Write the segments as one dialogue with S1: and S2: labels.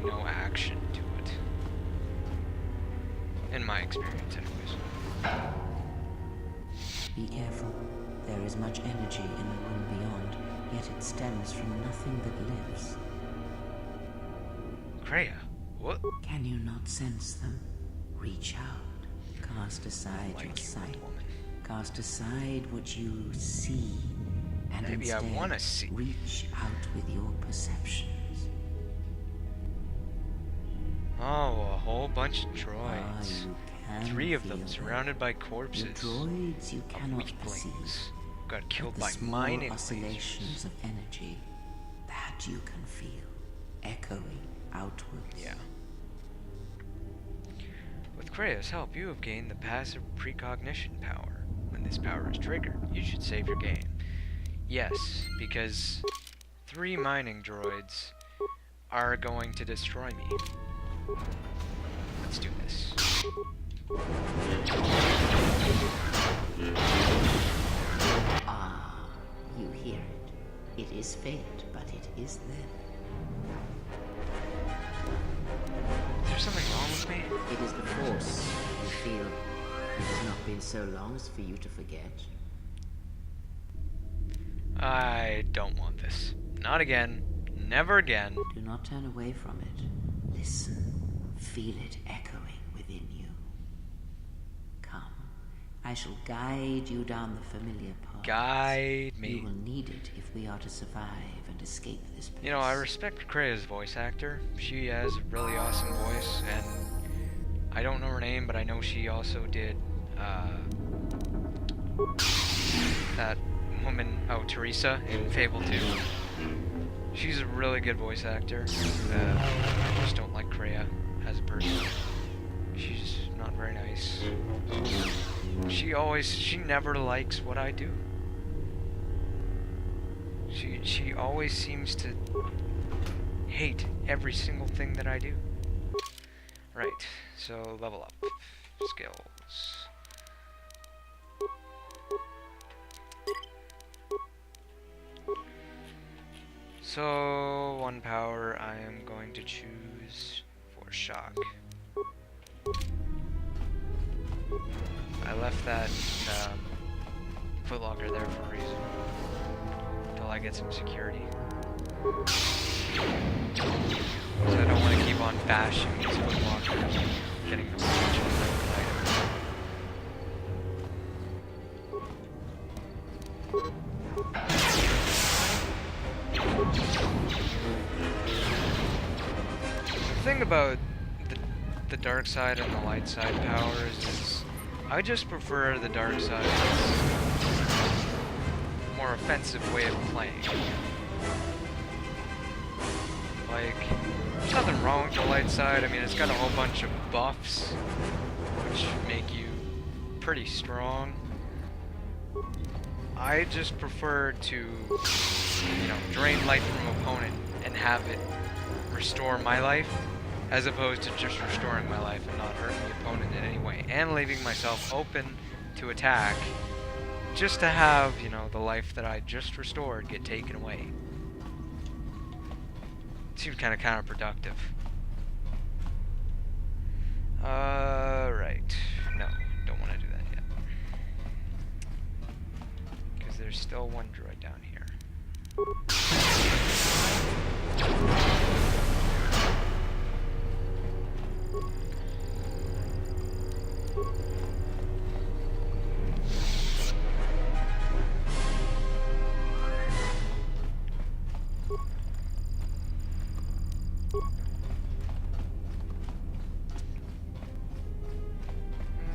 S1: no action to it. In my experience, anyways.
S2: Be careful. There is much energy in the room beyond, yet it stems from nothing that lives.
S1: Kreia, what?
S2: Can you not sense them? Reach out. Cast aside
S1: Like
S2: your
S1: you,
S2: sight.
S1: woman.
S2: Cast aside what you see. And
S1: Maybe I
S2: instead,
S1: wanna see.
S2: reach out with your perceptions.
S1: Oh, a whole bunch of
S2: Ah,
S1: droids.
S2: you can
S1: 3 of them
S2: feel
S1: surrounded by
S2: The
S1: corpses
S2: droids you
S1: of
S2: cannot perceive.
S1: weaklings. Got
S2: But
S1: killed
S2: the
S1: by
S2: small
S1: mining
S2: oscillations
S1: lasers.
S2: of energy, that you can feel, echoing outwards.
S1: Yeah. With Kreia's help, you have gained the passive precognition power. When this power is triggered, you should save your game. Yes, because 3 mining droids are going to destroy me. Let's do this.
S2: Ah, you hear it. It is faint, but it is there.
S1: Is there something wrong with me?
S2: It is the Force you feel. It has not been so long as for you to forget.
S1: I don't want this. Not again. Never again.
S2: Do not turn away from it. Listen. Feel it echoing within you. Come. I shall guide you down the familiar path.
S1: Guide
S2: You
S1: me.
S2: will need it if we are to survive and escape this place.
S1: You know, I respect Kreia's voice actor. She has a really awesome voice, and I don't know her name, but I know she also did, that woman, Teresa, in Fable 2. She's a really good voice actor. I just don't like Kreia as a person. She's not very nice. She never likes what I do. She always seems to hate every single thing that I do. Right, so level up. Skills. So, 1 power I am going to choose for shock. I left that footlocker there for a reason. Until I get some security. So I don't want to keep on bashing these footlockers, getting them much of an item. The thing about the dark side and the light side powers is I just prefer the dark side's more offensive way of playing. Like, there's nothing wrong with the light side. I mean, it's got a whole bunch of buffs, which make you pretty strong. I just prefer to, you know, drain life from an opponent and have it restore my life, as opposed to just restoring my life and not hurting the opponent in any way, and leaving myself open to attack, just to have, you know, the life that I just restored get taken away. Seems kind of counterproductive. Right. No, don't want to do that yet. Because there's still 1 droid down here.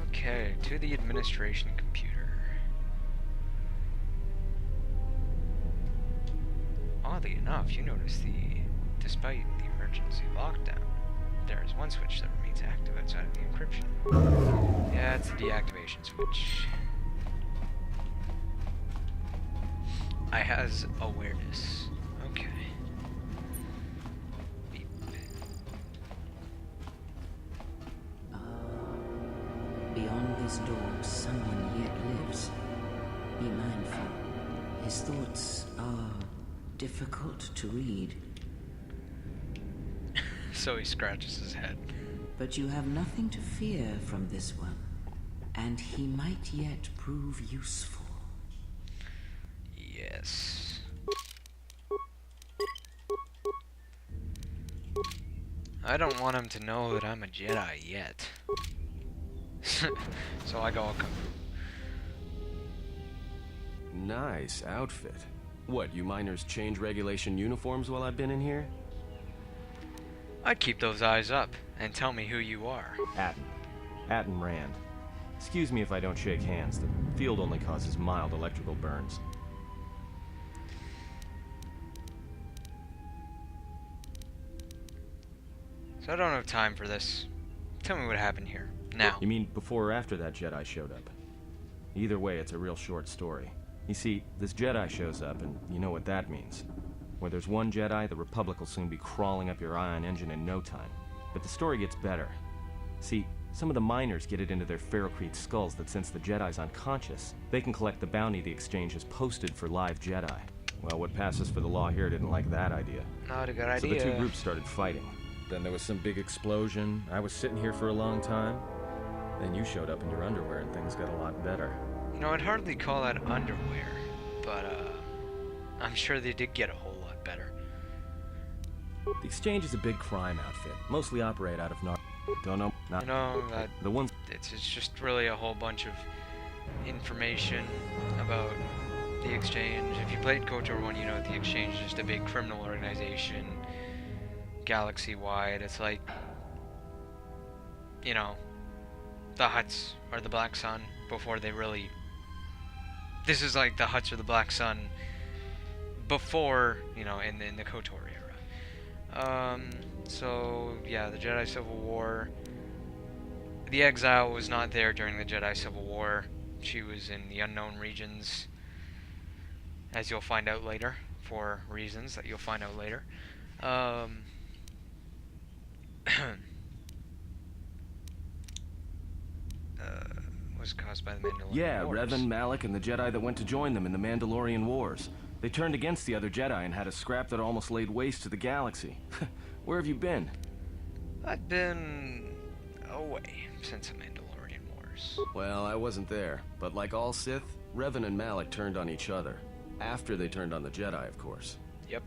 S1: Okay, to the administration computer. Oddly enough, you notice despite the emergency lockdown, there is one switch that remains active outside of the encryption. Yeah, it's the deactivation switch. I has awareness. Okay. Beep.
S2: Beyond this door, someone yet lives. Be mindful. His thoughts are difficult to read.
S1: So he scratches his head.
S2: But you have nothing to fear from this one, and he might yet prove useful.
S1: Yes. I don't want him to know that I'm a Jedi yet. So I go,
S3: Nice outfit. What, you miners change regulation uniforms while I've been in here?
S1: I'd keep those eyes up and tell me who you are.
S3: Atten Rand. Excuse me if I don't shake hands. The field only causes mild electrical burns.
S1: So I don't have time for this. Tell me what happened here. Now.
S3: You mean before or after that Jedi showed up? Either way, it's a real short story. You see, this Jedi shows up, and you know what that means. Where there's one Jedi, the Republic will soon be crawling up your ion engine in no time. But the story gets better. See, some of the miners get it into their ferrocrete skulls that since the Jedi's unconscious, they can collect the bounty the exchange has posted for live Jedi. Well, what passes for the law here didn't like that idea.
S1: Not a good idea.
S3: So the two groups started fighting. Then there was some big explosion. I was sitting here for a long time. Then you showed up in your underwear and things got a lot better.
S1: You know, I'd hardly call that underwear, but I'm sure they did get a whole lot better.
S3: The exchange is a big crime outfit. Mostly operate out of Don't know. Not
S1: You know,
S3: the ones.
S1: it's just really a whole bunch of information about the exchange. If you played KOTOR I, you know the exchange is just a big criminal organization, galaxy-wide. It's like, you know, the Hutts or the Black Sun before they really... This is like the Hutts or the Black Sun before, you know, in the KOTOR era. So, yeah, the Jedi Civil War. The Exile was not there during the Jedi Civil War. She was in the unknown regions, as you'll find out later, for reasons that you'll find out later. Was caused by the Mandalorian
S3: Yeah,
S1: Wars.
S3: Revan, Malak, and the Jedi that went to join them in the Mandalorian Wars. They turned against the other Jedi and had a scrap that almost laid waste to the galaxy. Where have you been?
S1: I've been away since the Mandalorian Wars.
S3: Well, I wasn't there, but like all Sith, Revan and Malak turned on each other. After they turned on the Jedi, of course.
S1: Yep.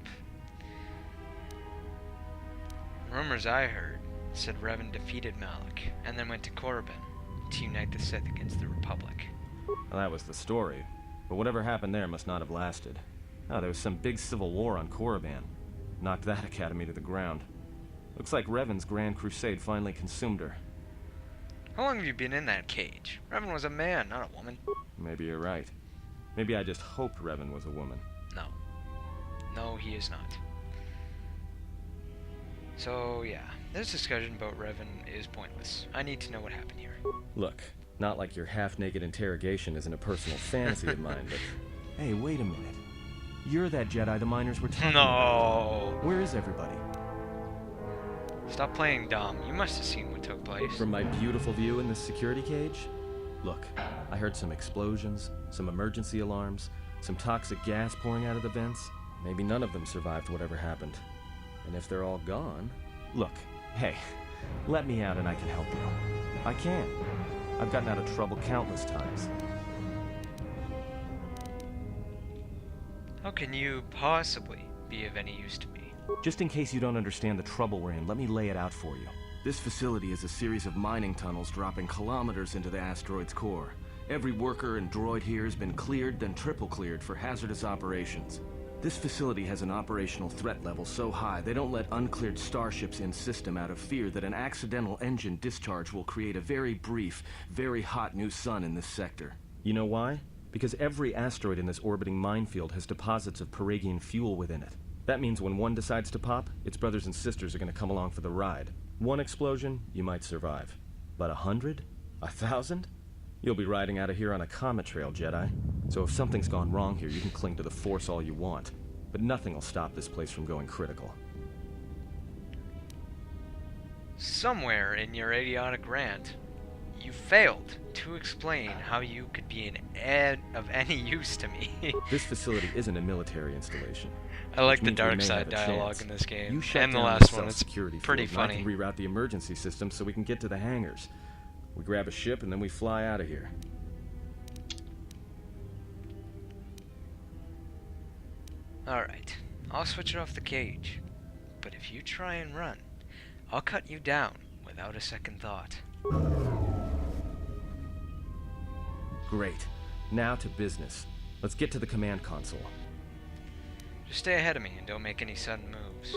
S1: Rumors I heard said Revan defeated Malak and then went to Korriban to unite the Sith against the Republic.
S3: Well, that was the story. But whatever happened there must not have lasted. Oh, there was some big civil war on Korriban. Knocked that academy to the ground. Looks like Revan's grand crusade finally consumed her.
S1: How long have you been in that cage? Revan was a man, not a woman.
S3: Maybe you're right. Maybe I just hoped Revan was a woman.
S1: No. No, he is not. So, yeah. This discussion about Revan is pointless. I need to know what happened here.
S3: Look, not like your half-naked interrogation isn't a personal fantasy of mine, but... Hey, wait a minute. You're that Jedi the miners were talking about.
S1: No!
S3: Where is everybody?
S1: Stop playing dumb. You must have seen what took place.
S3: From my beautiful view in this security cage? Look, I heard some explosions, some emergency alarms, some toxic gas pouring out of the vents. Maybe none of them survived whatever happened. And if they're all gone... Look, hey, let me out and I can help you. I can. I've gotten out of trouble countless times.
S1: How can you possibly be of any use to me?
S3: Just in case you don't understand the trouble we're in, let me lay it out for you. This facility is a series of mining tunnels dropping kilometers into the asteroid's core. Every worker and droid here has been cleared, then triple cleared for hazardous operations. This facility has an operational threat level so high they don't let uncleared starships in system out of fear that an accidental engine discharge will create a very brief, very hot new sun in this sector. You know why? Because every asteroid in this orbiting minefield has deposits of Paragian fuel within it. That means when one decides to pop, its brothers and sisters are going to come along for the ride. One explosion, you might survive. But 100? 1,000? You'll be riding out of here on a comet trail, Jedi. So if something's gone wrong here, you can cling to the Force all you want. But nothing will stop this place from going critical.
S1: Somewhere in your idiotic rant, you failed to explain how you could be of any use to me.
S3: This facility isn't a military installation.
S1: I like
S3: which
S1: the
S3: means we
S1: dark
S3: may
S1: side
S3: have a
S1: dialogue
S3: chance.
S1: in this game,
S3: You shut
S1: and the
S3: down
S1: last one.
S3: cell
S1: It's
S3: security
S1: pretty
S3: field, and I
S1: funny.
S3: can reroute the emergency system so we can get to the hangars. We grab a ship and then we fly out of here.
S1: Alright, I'll switch off the cage. But if you try and run, I'll cut you down without a second thought.
S3: Great. Now to business. Let's get to the command console.
S1: Just stay ahead of me and don't make any sudden moves.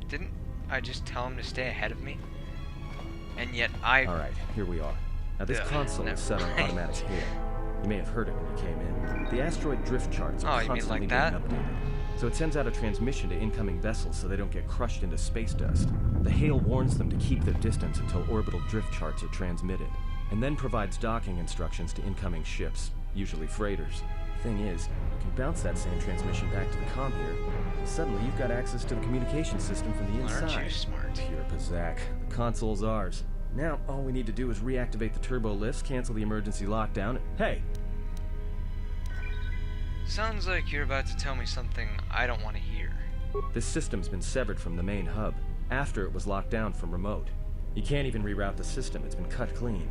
S1: Didn't I just tell him to stay ahead of me? And yet
S3: Alright, here we are. Now this
S1: Ugh,
S3: console is set on
S1: never mind.
S3: automatic hail. You may have heard it when you came in. The asteroid drift charts are
S1: Oh, you mean
S3: constantly
S1: like that?
S3: being updated. So it sends out a transmission to incoming vessels so they don't get crushed into space dust. The hail warns them to keep their distance until orbital drift charts are transmitted, and then provides docking instructions to incoming ships, usually freighters. Thing is, you can bounce that same transmission back to the comm here, and suddenly you've got access to the communication system from the inside.
S1: Aren't you smart?
S3: Pure Pazak. The console's ours. Now, all we need to do is reactivate the turbo lifts, cancel the emergency lockdown, and hey!
S1: Sounds like you're about to tell me something I don't want to hear.
S3: This system's been severed from the main hub, after it was locked down from remote. You can't even reroute the system, it's been cut clean.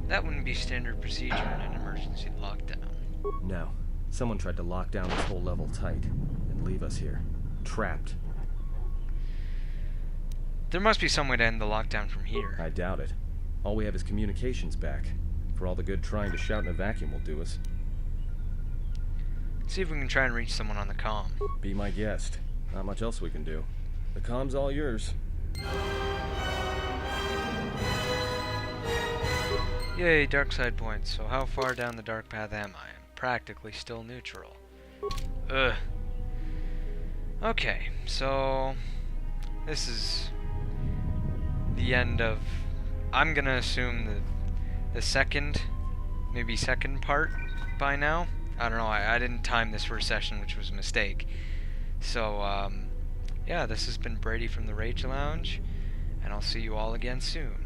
S1: That wouldn't be standard procedure in an emergency lockdown.
S3: No. Someone tried to lock down this whole level tight, and leave us here. Trapped.
S1: There must be some way to end the lockdown from here.
S3: I doubt it. All we have is communications back. For all the good trying to shout in a vacuum will do us.
S1: See if we can try and reach someone on the comm.
S3: Be my guest. Not much else we can do. The comm's all yours.
S1: Yay, dark side points. So how far down the dark path am I? I'm practically still neutral. Ugh. Okay, so this is the end of, I'm gonna assume the second, maybe second part by now. I don't know, I didn't time this first session, which was a mistake. So, yeah, this has been Brady from the Rage Lounge, and I'll see you all again soon.